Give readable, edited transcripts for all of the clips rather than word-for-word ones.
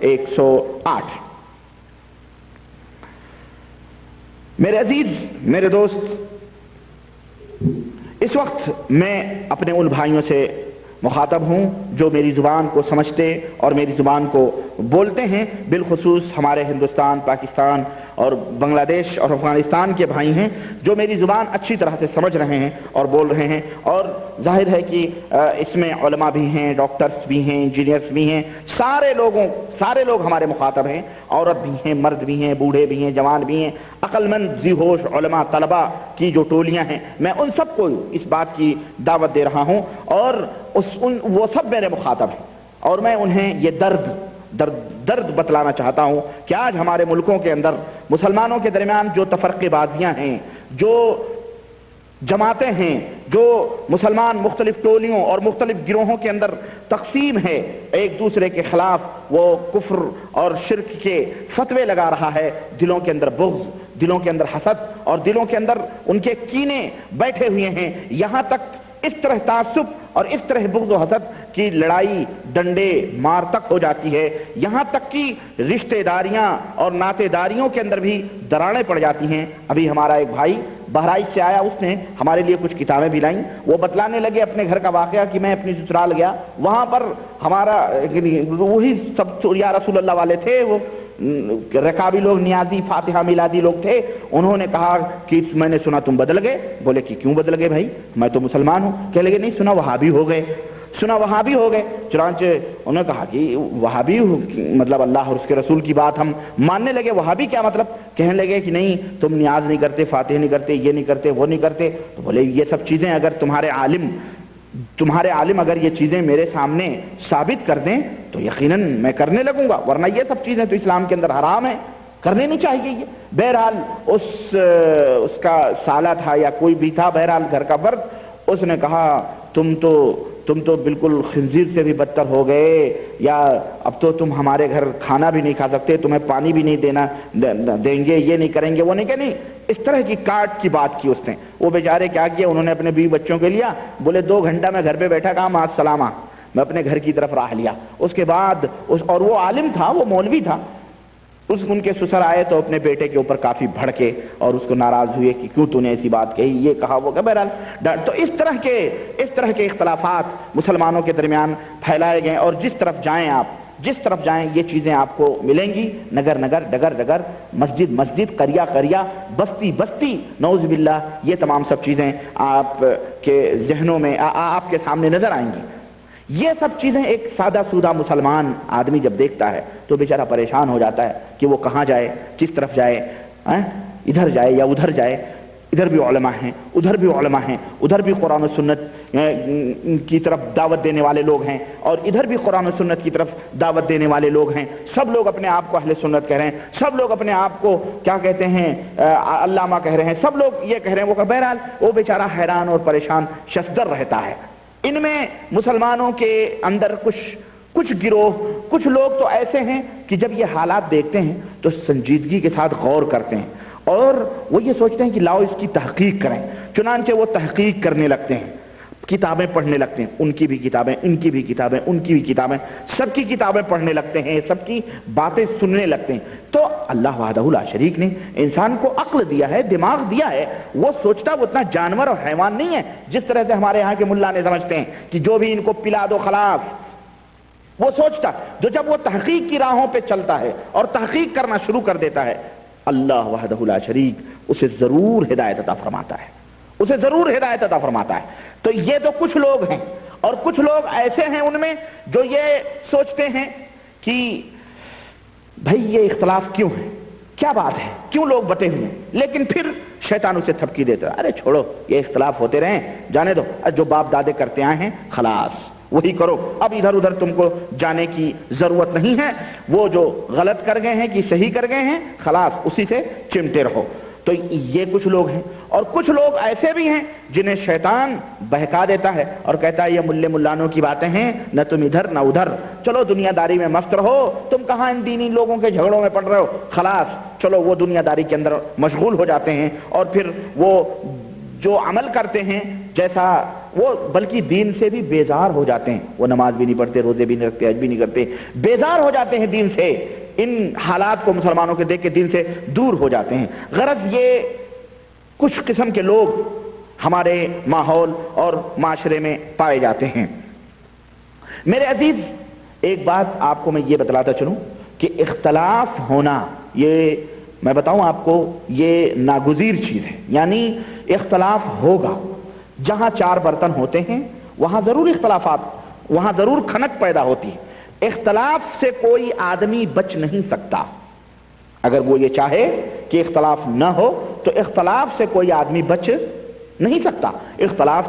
108۔ میرے عزیز، میرے دوست، اس وقت میں اپنے ان بھائیوں سے مخاطب ہوں جو میری زبان کو سمجھتے اور میری زبان کو بولتے ہیں، بالخصوص ہمارے ہندوستان، پاکستان اور بنگلہ دیش اور افغانستان کے بھائی ہیں جو میری زبان اچھی طرح سے سمجھ رہے ہیں اور بول رہے ہیں۔ اور ظاہر ہے کہ اس میں علماء بھی ہیں، ڈاکٹرز بھی ہیں، انجینئرز بھی ہیں، سارے لوگ ہمارے مخاطب ہیں، عورت بھی ہیں، مرد بھی ہیں، بوڑھے بھی ہیں، جوان بھی ہیں، عقل مند، ذی ہوش علماء، طلباء کی جو ٹولیاں ہیں، میں ان سب کو اس بات کی دعوت دے رہا ہوں، اور وہ سب میرے مخاطب ہیں، اور میں انہیں یہ درد بتلانا چاہتا ہوں کہ آج ہمارے ملکوں کے اندر مسلمانوں کے درمیان جو تفرقے بازیاں ہیں، جو جماعتیں ہیں، جو مسلمان مختلف ٹولیوں اور مختلف گروہوں کے اندر تقسیم ہے، ایک دوسرے کے خلاف وہ کفر اور شرک کے فتوے لگا رہا ہے، دلوں کے اندر بغض، دلوں کے اندر حسد اور دلوں کے اندر ان کے کینے بیٹھے ہوئے ہیں، یہاں تک اس طرح تعصب اور اس طرح بغض و حسد کی لڑائی ڈنڈے مار تک ہو جاتی ہے، یہاں تک کہ رشتہ داریاں اور ناطے داریوں کے اندر بھی دراڑیں پڑ جاتی ہیں۔ ابھی ہمارا ایک بھائی بہرائچ سے آیا، اس نے ہمارے لیے کچھ کتابیں بھی لائیں، وہ بتلانے لگے اپنے گھر کا واقعہ کہ میں اپنی سسرال گیا، وہاں پر ہمارا وہی سب یا رسول اللہ والے تھے، وہ رکابی لوگ، نیازی، فاتحہ میلادی لوگ تھے، انہوں نے کہا کہ میں نے سنا تم بدل گئے۔ بولے کہ کیوں بدل گئے بھائی، میں تو مسلمان ہوں۔ کہنے لگے نہیں، سنا وہابی ہو گئے، سنا وہابی ہو گئے۔ چنانچہ انہوں نے کہا کہ وہابی مطلب اللہ اور اس کے رسول کی بات ہم ماننے لگے، وہابی کیا مطلب؟ کہنے لگے کہ نہیں تم نیاز نہیں کرتے، فاتح نہیں کرتے، یہ نہیں کرتے، وہ نہیں کرتے۔ تو بولے یہ سب چیزیں اگر تمہارے عالم اگر یہ چیزیں میرے سامنے ثابت کر دیں تو یقیناً میں کرنے لگوں گا، ورنہ یہ سب چیزیں تو اسلام کے اندر حرام ہیں، کرنے نہیں چاہیے یہ۔ بہرحال اس کا سالہ تھا یا کوئی بھی تھا، بہرحال گھر کا فرد، اس نے کہا تم تو بالکل خنزیر سے بھی بدتر ہو گئے، یا اب تو تم ہمارے گھر کھانا بھی نہیں کھا سکتے، تمہیں پانی بھی نہیں دیں گے، یہ نہیں کریں گے، وہ نہیں کہ نہیں۔ اس طرح کی کاٹ کی بات کی اس نے۔ وہ بیچارے کیا کیا، انہوں نے اپنے بیوی بچوں کے لیا، بولے 2 گھنٹہ میں گھر پہ بیٹھا، کہا مع السلامہ، میں اپنے گھر کی طرف راہ لیا۔ اس کے بعد اور وہ عالم تھا، وہ مولوی تھا، ان کے سسر آئے تو اپنے بیٹے کے اوپر کافی بھڑکے اور اس کو ناراض ہوئے کہ کیوں تو نے ایسی بات کہی، یہ کہا وہ کہ بہرحال تو اس طرح کے اختلافات مسلمانوں کے درمیان پھیلائے گئے، اور جس طرف جائیں یہ چیزیں آپ کو ملیں گی، نگر نگر، ڈگر ڈگر، مسجد مسجد، قریہ قریہ، بستی بستی، نعوذ باللہ، یہ تمام سب چیزیں آپ کے ذہنوں میں آپ کے سامنے نظر آئیں گی۔ یہ سب چیزیں ایک سادہ سودہ مسلمان آدمی جب دیکھتا ہے تو بیچارہ پریشان ہو جاتا ہے کہ وہ کہاں جائے، کس طرف جائے، ادھر جائے یا ادھر جائے۔ ادھر بھی علماء ہیں، ادھر بھی علماء ہیں، ادھر بھی قرآن و سنت کی طرف دعوت دینے والے لوگ ہیں، اور ادھر بھی قرآن و سنت کی طرف دعوت دینے والے لوگ ہیں۔ سب لوگ اپنے آپ کو اہل سنت کہہ رہے ہیں، سب لوگ اپنے آپ کو کیا کہتے ہیں، علامہ کہہ رہے ہیں، سب لوگ یہ کہہ رہے ہیں۔ وہ بہرحال وہ بیچارہ حیران اور پریشان ششدر رہتا ہے۔ ان میں مسلمانوں کے اندر کچھ گروہ، کچھ لوگ تو ایسے ہیں کہ جب یہ حالات دیکھتے ہیں تو سنجیدگی کے ساتھ غور کرتے ہیں، اور وہ یہ سوچتے ہیں کہ لاؤ اس کی تحقیق کریں۔ چنانچہ وہ تحقیق کرنے لگتے ہیں، کتابیں پڑھنے لگتے ہیں، ان کی بھی کتابیں، ان کی بھی کتابیں، ان کی بھی کتابیں، سب کی کتابیں پڑھنے لگتے ہیں، سب کی باتیں سننے لگتے ہیں۔ تو اللہ وحدہ لا شریک نے انسان کو عقل دیا ہے، دماغ دیا ہے، وہ سوچتا وہ اتنا جانور اور حیوان نہیں ہے جس طرح سے ہمارے یہاں کے ملا نے سمجھتے ہیں کہ جو بھی ان کو پلا دو خلاص۔ وہ سوچتا جب وہ تحقیق کی راہوں پہ چلتا ہے اور تحقیق کرنا شروع کر دیتا ہے، اللہ وحدہ لا شریک اسے ضرور ہدایت عطا فرماتا ہے، اسے ضرور ہدایت عطا فرماتا ہے۔ تو یہ تو کچھ لوگ ہیں، اور کچھ لوگ ایسے ہیں ان میں جو یہ سوچتے ہیں کہ بھئی یہ اختلاف کیوں ہے، کیا بات ہے، کیوں لوگ بٹے ہوئے ہیں، لیکن پھر شیطان اسے تھپکی دیتا ہے، ارے چھوڑو یہ اختلاف ہوتے رہیں، جانے دو، جو باپ دادے کرتے آئے ہیں خلاص وہی کرو، اب ادھر ادھر تم کو جانے کی ضرورت نہیں ہے، وہ جو غلط کر گئے ہیں کہ صحیح کر گئے ہیں خلاص اسی سے چمٹے رہو۔ تو یہ کچھ لوگ ہیں، اور کچھ لوگ ایسے بھی ہیں جنہیں شیطان بہکا دیتا ہے اور کہتا ہے یہ ملے ملانوں کی باتیں ہیں، نہ تم ادھر نہ ادھر، چلو دنیا داری میں مست رہو، تم کہاں ان دینی لوگوں کے جھگڑوں میں پڑ رہے ہو، خلاص چلو وہ دنیا داری کے اندر مشغول ہو جاتے ہیں، اور پھر وہ جو عمل کرتے ہیں، جیسا وہ بلکہ دین سے بھی بیزار ہو جاتے ہیں، وہ نماز بھی نہیں پڑھتے، روزے بھی نہیں رکھتے، حج بھی نہیں کرتے، بیزار ہو جاتے ہیں دین سے، ان حالات کو مسلمانوں کے دیکھ کے دین سے دور ہو جاتے ہیں۔ غرض یہ کچھ قسم کے لوگ ہمارے ماحول اور معاشرے میں پائے جاتے ہیں۔ میرے عزیز، ایک بات آپ کو میں یہ بتلاتا چلوں کہ اختلاف ہونا، یہ میں بتاؤں آپ کو، یہ ناگزیر چیز ہے، یعنی اختلاف ہوگا۔ جہاں چار برتن ہوتے ہیں وہاں ضرور اختلافات، وہاں ضرور کھنک پیدا ہوتی ہے۔ اختلاف سے کوئی آدمی بچ نہیں سکتا۔ اگر وہ یہ چاہے کہ اختلاف نہ ہو تو اختلاف سے کوئی آدمی بچ نہیں سکتا۔ اختلاف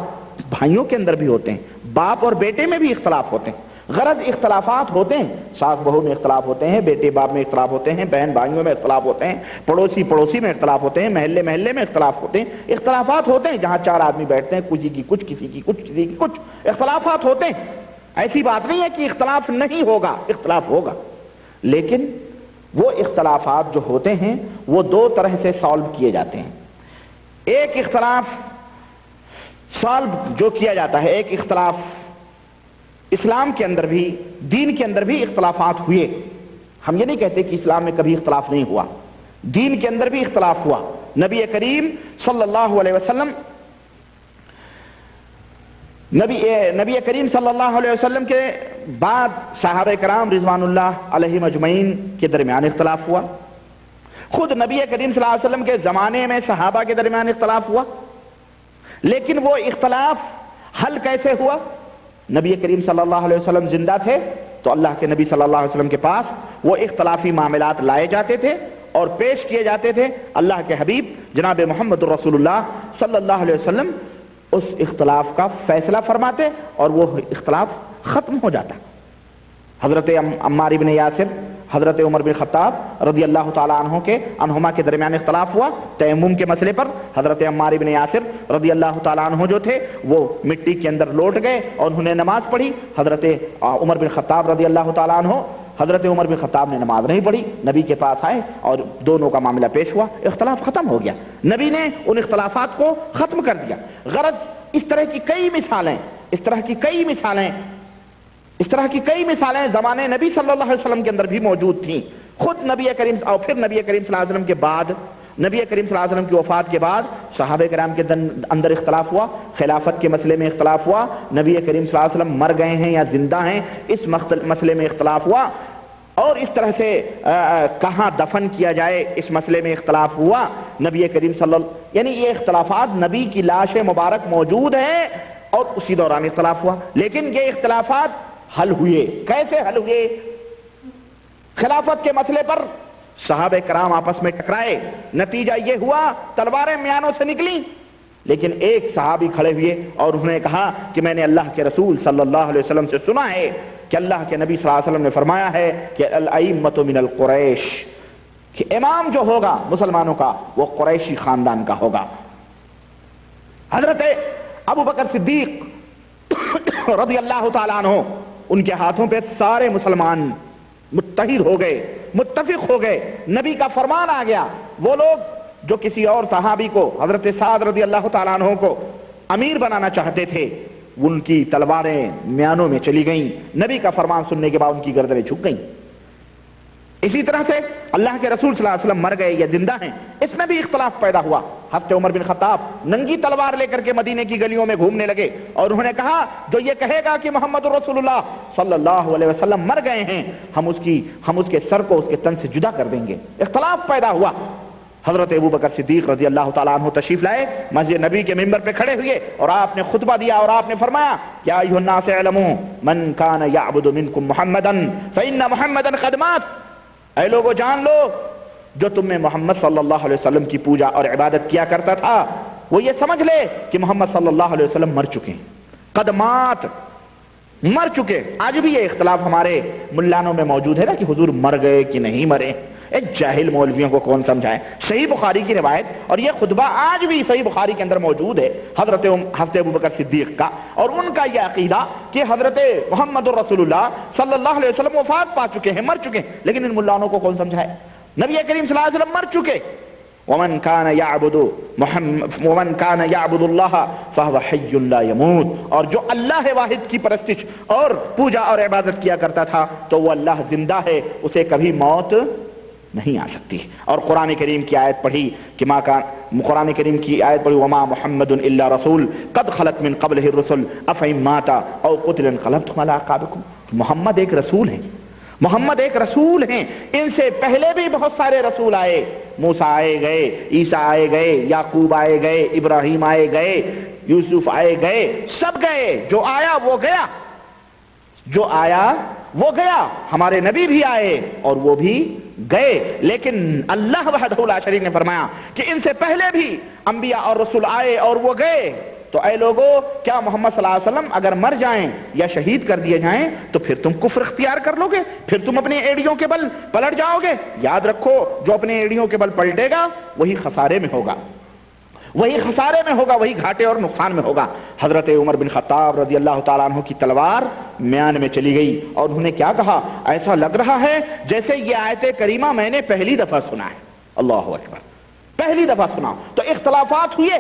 بھائیوں کے اندر بھی ہوتے ہیں، باپ اور بیٹے میں بھی اختلاف ہوتے ہیں۔ غرض اختلافات ہوتے ہیں، ساس بہو میں اختلاف ہوتے ہیں، بیٹے باپ میں اختلاف ہوتے ہیں، بہن بھائیوں میں اختلاف ہوتے ہیں، پڑوسی پڑوسی میں اختلاف ہوتے ہیں، محلے محلے میں اختلاف ہوتے ہیں۔ اختلافات ہوتے ہیں جہاں چار آدمی بیٹھتے ہیں، کسی کی کچھ، کسی کی کچھ، کسی کی کچھ، اختلافات ہوتے ہیں۔ ایسی بات نہیں ہے کہ اختلاف نہیں ہوگا، اختلاف ہوگا، لیکن وہ اختلافات جو ہوتے ہیں وہ دو طرح سے سالو کیے جاتے ہیں۔ ایک اختلاف سالو جو کیا جاتا ہے، ایک اختلاف اسلام کے اندر بھی، دین کے اندر بھی اختلافات ہوئے۔ ہم یہ نہیں کہتے کہ اسلام میں کبھی اختلاف نہیں ہوا، دین کے اندر بھی اختلاف ہوا۔ نبی کریم صلی اللہ علیہ وسلم نبی کریم صلی اللہ علیہ وسلم کے بعد صحابہ کرام رضوان اللہ علیہم اجمعین کے درمیان اختلاف ہوا۔ خود نبی کریم صلی اللہ علیہ وسلم کے زمانے میں صحابہ کے درمیان اختلاف ہوا، لیکن وہ اختلاف حل کیسے ہوا؟ نبی کریم صلی اللہ علیہ وسلم زندہ تھے تو اللہ کے نبی صلی اللہ علیہ وسلم کے پاس وہ اختلافی معاملات لائے جاتے تھے اور پیش کیے جاتے تھے۔ اللہ کے حبیب جناب محمد رسول اللہ صلی اللہ علیہ وسلم اس اختلاف کا فیصلہ فرماتے اور وہ اختلاف ختم ہو جاتا۔ حضرت عمار بن یاسر، حضرت عمر بن خطاب رضی اللہ تعالیٰ عنہما کے درمیان اختلاف ہوا تیمم کے مسئلے پر۔ حضرت عمار بن یاسر رضی اللہ تعالیٰ عنہ جو تھے وہ مٹی کے اندر لوٹ گئے اور انہوں نے نماز پڑھی۔ حضرت عمر بن خطاب رضی اللہ تعالیٰ عنہ، حضرت عمر بن خطاب نے نماز نہیں پڑھی، نبی کے پاس آئے اور دونوں کا معاملہ پیش ہوا، اختلاف ختم ہو گیا، نبی نے ان اختلافات کو ختم کر دیا۔ غرض اس طرح کی کئی مثالیں زمانے نبی صلی اللہ علیہ وسلم کے اندر بھی موجود تھیں۔ خود نبی کریم اور پھر نبی کریم صلی اللہ علیہ وسلم کے بعد، نبی کریم صلی اللہ علیہ وسلم کی وفات کے بعد صحابہ کرام کے اندر اختلاف ہوا، خلافت کے مسئلے میں اختلاف ہوا، نبی کریم صلی اللہ علیہ وسلم مر گئے ہیں یا زندہ ہیں اس مسئلے میں اختلاف ہوا، اور اس طرح سے کہاں دفن کیا جائے اس مسئلے میں اختلاف ہوا۔ نبی کریم صلی اللہ، یعنی یہ اختلافات، نبی کی لاش مبارک موجود ہے اور اسی دوران اختلاف ہوا، لیکن یہ اختلافات حل ہوئے۔ کیسے حل ہوئے؟ خلافت کے مسئلے پر صحابہ کرام آپس میں ٹکرائے، نتیجہ یہ ہوا تلواریں میانوں سے نکلی، لیکن ایک صحابی کھڑے ہوئے اور انہوں نے کہا کہ میں نے اللہ کے رسول صلی اللہ علیہ وسلم سے سنا ہے کہ اللہ کے نبی صلی اللہ علیہ وسلم نے فرمایا ہے کہ الائمۃ من القریش، کہ امام جو ہوگا مسلمانوں کا وہ قریشی خاندان کا ہوگا۔ حضرت ابو بکر صدیق رضی اللہ تعالیٰ عنہ، ان کے ہاتھوں پہ سارے مسلمان متحد ہو گئے، متفق ہو گئے، نبی کا فرمان آ گیا۔ وہ لوگ جو کسی اور صحابی کو، حضرت سعد رضی اللہ تعالیٰ عنہ کو امیر بنانا چاہتے تھے، ان کی تلواریں میانوں میں چلی گئیں، نبی کا فرمان سننے کے بعد ان کی گردنیں جھک گئیں۔ اسی طرح سے اللہ کے رسول صلی اللہ علیہ وسلم مر گئے یا زندہ ہیں، اس میں بھی اختلاف پیدا ہوا۔ حضرت عمر بن خطاب ننگی تلوار لے کر کے مدینے کی گلیوں میں گھومنے لگے اور انہوں نے کہا جو یہ کہے گا کہ محمد رسول اللہ صلی اللہ علیہ وسلم مر گئے ہیں، ہم اس کے سر کو اس کے تن سے جدا کر دیں گے۔ اختلاف پیدا ہوا۔ حضرت ابو بکر صدیق رضی اللہ تعالیٰ عنہ تشریف لائے، مسجد نبی کے ممبر پہ کھڑے ہوئے اور آپ نے خطبہ دیا اور آپ نے فرمایا یا ایھا الناس اعلموا من کان یعبد منکم محمدا فإن محمدا قد مات، اے لوگو جان لو جو تم میں محمد صلی اللہ علیہ وسلم کی پوجا اور عبادت کیا کرتا تھا وہ یہ سمجھ لے کہ محمد صلی اللہ علیہ وسلم مر چکے ہیں، قد مات، مر چکے۔ آج بھی یہ اختلاف ہمارے ملانوں میں موجود ہے نا کہ حضور مر گئے کہ نہیں مرے۔ ایک جاہل مولویوں کو کون سمجھائے؟ صحیح بخاری کی روایت اور یہ خطبہ آج بھی صحیح بخاری کے اندر موجود ہے حضرت ابو بکر صدیق کا، اور ان کا یہ عقیدہ کہ حضرت محمد رسول اللہ صلی اللہ علیہ وسلم وفات پا چکے ہیں، مر چکے ہیں، لیکن ان ملانوں کو کون سمجھائے؟ نبی کریم صلی اللہ علیہ وسلم مر چکے ومن کان یعبد اللہ فہو حی لا یموت، اور جو اللہ واحد کی پرستش اور پوجا اور عبادت کیا کرتا تھا تو وہ اللہ زندہ ہے، اسے کبھی موت نہیں آ سکتی۔ اور قرآن کریم کی آیت پڑھی کہ قرآن کریم کی آیت پڑھی وما محمد الا رسول قد خلت من قبلہ الرسل افئن مات او قتل انقلبتم علی اعقابکم، محمد ایک رسول ہیں، محمد ایک رسول ہیں، ان سے پہلے بھی بہت سارے رسول آئے، موسیٰ آئے گئے، عیسیٰ آئے گئے، یعقوب آئے گئے، ابراہیم آئے گئے، یوسف آئے گئے، سب گئے، جو آیا وہ گیا، جو آیا وہ گیا، ہمارے نبی بھی آئے اور وہ بھی گئے، لیکن اللہ وحدہ لا شریک نے فرمایا کہ ان سے پہلے بھی انبیاء اور رسول آئے اور وہ گئے۔ تو اے لوگو، کیا محمد صلی اللہ علیہ وسلم اگر مر جائیں یا شہید کر دیے جائیں تو پھر تم کفر اختیار کر لو گے، پھر تم اپنے ایڑیوں کے بل پلٹ جاؤ گے؟ یاد رکھو، جو اپنے ایڑیوں کے بل پلٹے گا وہی خسارے میں ہوگا، وہی خسارے میں ہوگا، وہی گھاٹے اور نقصان میں ہوگا۔ حضرت عمر بن خطاب رضی اللہ تعالیٰ عنہ کی تلوار میان میں چلی گئی اور انہوں نے کیا کہا؟ ایسا لگ رہا ہے جیسے یہ آیت کریمہ میں نے پہلی دفعہ سنا ہے۔ اللہ اکبر، پہلی دفعہ سنا۔ تو اختلافات ہوئے،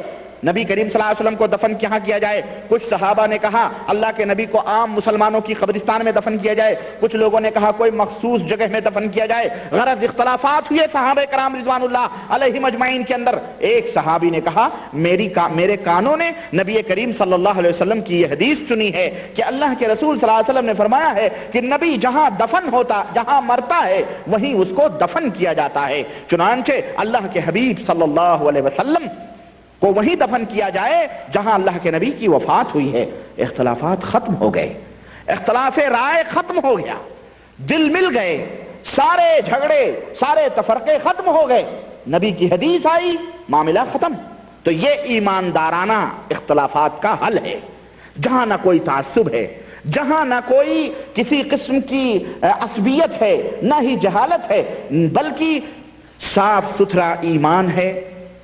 نبی کریم صلی اللہ علیہ وسلم کو دفن کہاں کیا جائے؟ کچھ صحابہ نے کہا اللہ کے نبی کو عام مسلمانوں کی قبرستان میں دفن کیا جائے، کچھ لوگوں نے کہا کوئی مخصوص جگہ میں دفن کیا جائے۔ غرض اختلافات ہوئے صحابہ کرام رضوان اللہ علیہم اجمعین کے اندر۔ ایک صحابی نے کہا میرے کانوں نے نبی کریم صلی اللہ علیہ وسلم کی یہ حدیث سنی ہے کہ اللہ کے رسول صلی اللہ علیہ وسلم نے فرمایا ہے کہ نبی جہاں دفن ہوتا، جہاں مرتا ہے وہیں اس کو دفن کیا جاتا ہے، چنانچہ اللہ کے حبیب صلی اللہ علیہ وسلم کو وہیں دفن کیا جائے جہاں اللہ کے نبی کی وفات ہوئی ہے۔ اختلافات ختم ہو گئے، اختلاف رائے ختم ہو گیا، دل مل گئے، سارے جھگڑے سارے تفرقے ختم ہو گئے، نبی کی حدیث آئی، معاملہ ختم۔ تو یہ ایماندارانہ اختلافات کا حل ہے، جہاں نہ کوئی تعصب ہے، جہاں نہ کوئی کسی قسم کی عصبیت ہے، نہ ہی جہالت ہے، بلکہ صاف ستھرا ایمان ہے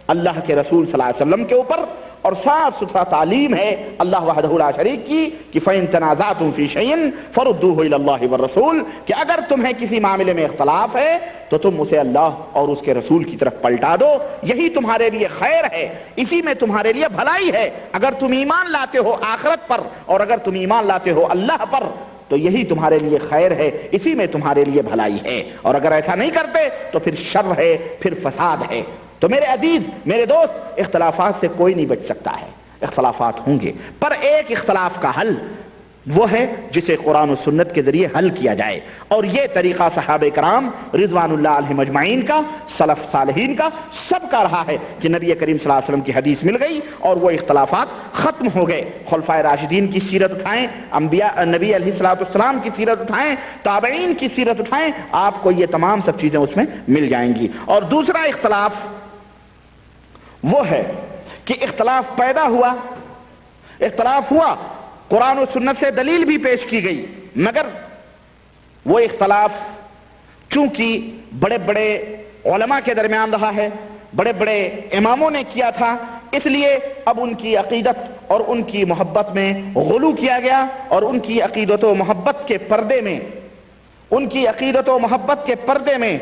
اللہ کے رسول صلی اللہ علیہ وسلم کے اوپر، اور صاف ستھرا تعلیم ہے اللہ وحدہ لا شریک کی کہ فَإِن تَنَازَعْتُمْ فِي شَيْءٍ فَرُدُّوهُ إِلَى اللَّهِ وَالرَّسُولِ، کہ اگر تمہیں کسی معاملے میں اختلاف ہے تو تم اسے اللہ اور اس کے رسول کی طرف پلٹا دو، یہی تمہارے لیے خیر ہے، اسی میں تمہارے لیے بھلائی ہے۔ اگر تم ایمان لاتے ہو آخرت پر اور اگر تم ایمان لاتے ہو اللہ پر تو یہی تمہارے لیے خیر ہے، اسی میں تمہارے لیے بھلائی ہے، اور اگر ایسا نہیں کرتے تو پھر شر ہے، پھر فساد ہے۔ تو میرے عزیز، میرے دوست، اختلافات سے کوئی نہیں بچ سکتا ہے، اختلافات ہوں گے، پر ایک اختلاف کا حل وہ ہے جسے قرآن و سنت کے ذریعے حل کیا جائے، اور یہ طریقہ صحابہ کرام رضوان اللہ علیہم اجمعین کا، سلف صالحین کا، سب کا رہا ہے کہ نبی کریم صلی اللہ علیہ وسلم کی حدیث مل گئی اور وہ اختلافات ختم ہو گئے۔ خلفائے راشدین کی سیرت اٹھائیں، انبیاء نبی علیہ السلام کی سیرت اٹھائیں، تابعین کی سیرت اٹھائیں، آپ کو یہ تمام سب چیزیں اس میں مل جائیں گی۔ اور دوسرا اختلاف وہ ہے کہ اختلاف پیدا ہوا، اختلاف ہوا، قرآن و سنت سے دلیل بھی پیش کی گئی، مگر وہ اختلاف چونکہ بڑے بڑے علماء کے درمیان رہا ہے، بڑے بڑے اماموں نے کیا تھا، اس لیے اب ان کی عقیدت اور ان کی محبت میں غلو کیا گیا، اور ان کی عقیدت و محبت کے پردے میں، ان کی عقیدت و محبت کے پردے میں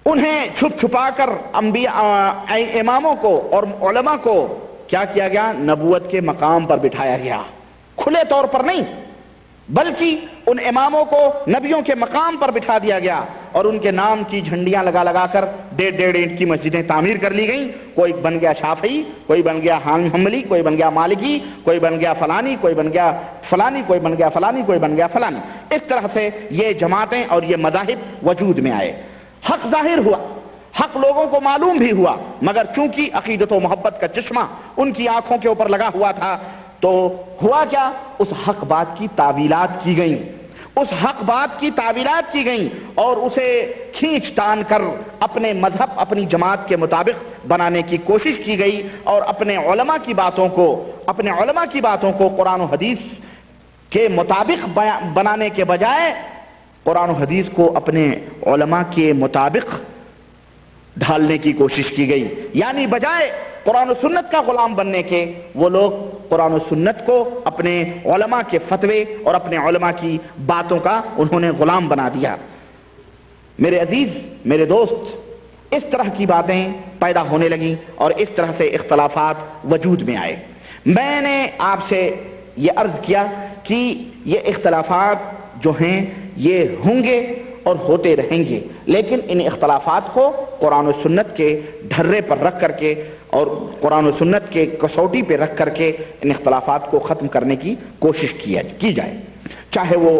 انہیں چھپ چھپا کر اماموں کو اور علماء کو کیا کیا گیا؟ نبوت کے مقام پر بٹھایا گیا، کھلے طور پر نہیں بلکہ ان اماموں کو نبیوں کے مقام پر بٹھا دیا گیا، اور ان کے نام کی جھنڈیاں لگا لگا کر 1.5 اینٹ کی مسجدیں تعمیر کر لی گئیں۔ کوئی بن گیا شافعی، کوئی بن گیا حنبلی، کوئی بن گیا مالکی، کوئی بن گیا فلانی، کوئی بن گیا فلانی، کوئی بن گیا فلانی، کوئی بن گیا فلانی۔ اس طرح سے یہ جماعتیں اور یہ مذاہب وجود میں آئے، حق ظاہر ہوا، حق لوگوں کو معلوم بھی ہوا، مگر چونکہ عقیدت و محبت کا چشمہ ان کی آنکھوں کے اوپر لگا ہوا تھا تو ہوا کیا؟ اس حق بات کی تعویلات کی گئیں، اس حق بات کی تعویلات کی گئیں، اور اسے کھینچ تان کر اپنے مذہب، اپنی جماعت کے مطابق بنانے کی کوشش کی گئی، اور اپنے علماء کی باتوں کو قرآن و حدیث کے مطابق بنانے کے بجائے قرآن و حدیث کو اپنے علماء کے مطابق ڈھالنے کی کوشش کی گئی، یعنی بجائے قرآن و سنت کا غلام بننے کے وہ لوگ قرآن و سنت کو اپنے علماء کے فتوے اور اپنے علماء کی باتوں کا انہوں نے غلام بنا دیا۔ میرے عزیز، میرے دوست، اس طرح کی باتیں پیدا ہونے لگیں اور اس طرح سے اختلافات وجود میں آئے۔ میں نے آپ سے یہ عرض کیا کہ یہ اختلافات جو ہیں یہ ہوں گے اور ہوتے رہیں گے، لیکن ان اختلافات کو قرآن و سنت کے ڈھرے پر رکھ کر کے اور قرآن و سنت کے کسوٹی پہ رکھ کر کے ان اختلافات کو ختم کرنے کی کوشش کی جائے، چاہے وہ